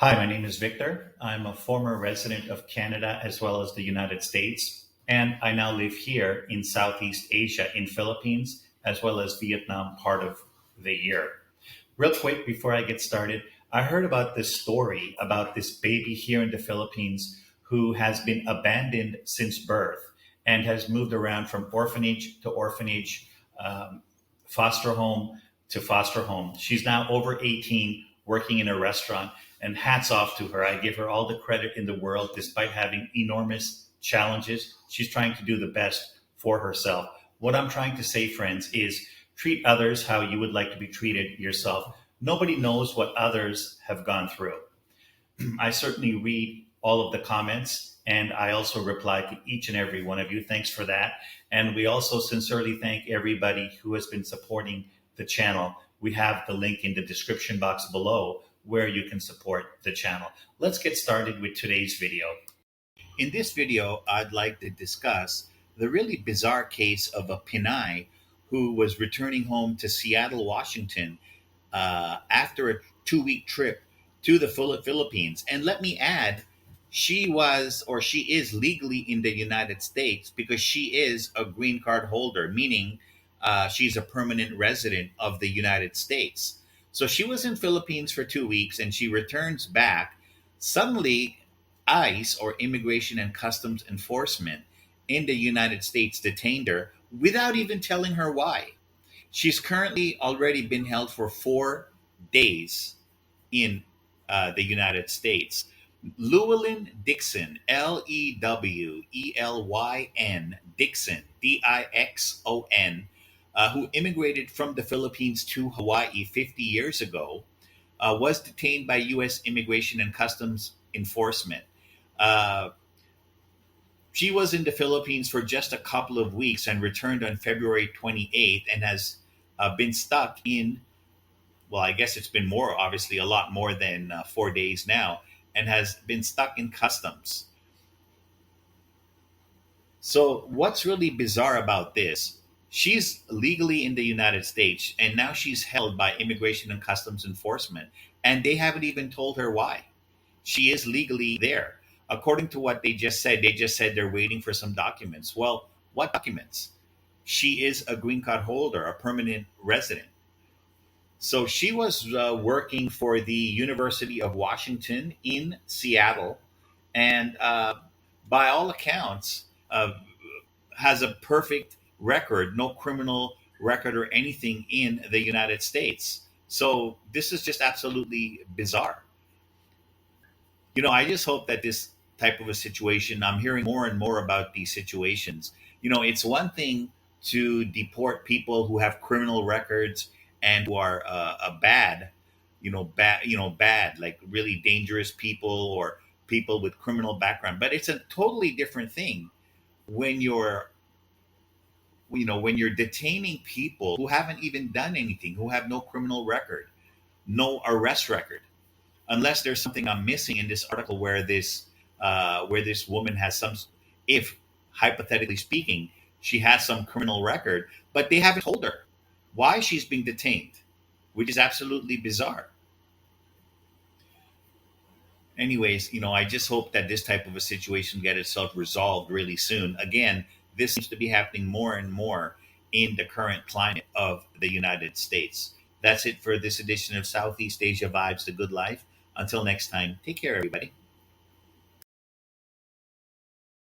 Hi, my name is Victor. I'm a former resident of Canada as well as the United States, and I now live here in Southeast Asia in Philippines as well as Vietnam part of the year. Real quick before I get started, I heard about this story about this baby here in the Philippines who has been abandoned since birth and has moved around from orphanage to orphanage, foster home to foster home. She's now over 18, working in a restaurant, and hats off to her. I give her all the credit in the world despite having enormous challenges. She's trying to do the best for herself. What I'm trying to say, friends, is treat others how you would like to be treated yourself. Nobody knows what others have gone through. I certainly read all of the comments and I also reply to each and every one of you. Thanks for that. And we also sincerely thank everybody who has been supporting the channel. We have the link in the description box below where you can support the channel. Let's get started with today's video. In this video, I'd like to discuss the really bizarre case of a Pinay who was returning home to Seattle, Washington after a 2-week trip to the Philippines. And let me add, she is legally in the United States because she is a green card holder, meaning she's a permanent resident of the United States. So she was in Philippines for 2 weeks and she returns back. Suddenly, ICE, or Immigration and Customs Enforcement in the United States, detained her without even telling her why. She's currently already been held for 4 days in the United States. Lewelyn Dixon, Lewelyn Dixon, Dixon, who immigrated from the Philippines to Hawaii 50 years ago, was detained by U.S. Immigration and Customs Enforcement. She was in the Philippines for just a couple of weeks and returned on February 28th and has been stuck in, well, I guess it's been more, obviously, a lot more than 4 days now, and has been stuck in customs. So, what's really bizarre about this? She's legally in the United States and now she's held by Immigration and Customs Enforcement, and they haven't even told her why. She is legally there. According to what they just said they're waiting for some documents. Well, what documents? She is a green card holder, a permanent resident. So she was working for the University of Washington in Seattle, and by all accounts, has a perfect record, no criminal record or anything in the United States. So this is just absolutely bizarre. I just hope that this type of a situation, I'm hearing more and more about these situations. It's one thing to deport people who have criminal records and who are bad, like really dangerous people or people with criminal background. But it's a totally different thing when you're detaining people who haven't even done anything, who have no criminal record, no arrest record, unless there's something I'm missing in this article where this woman has some, if hypothetically speaking, she has some criminal record, but they haven't told her why she's being detained, which is absolutely bizarre. Anyways, I just hope that this type of a situation get itself resolved really soon. Again, this seems to be happening more and more in the current climate of the United States. That's it for this edition of Southeast Asia Vibes, The Good Life. Until next time, take care, everybody.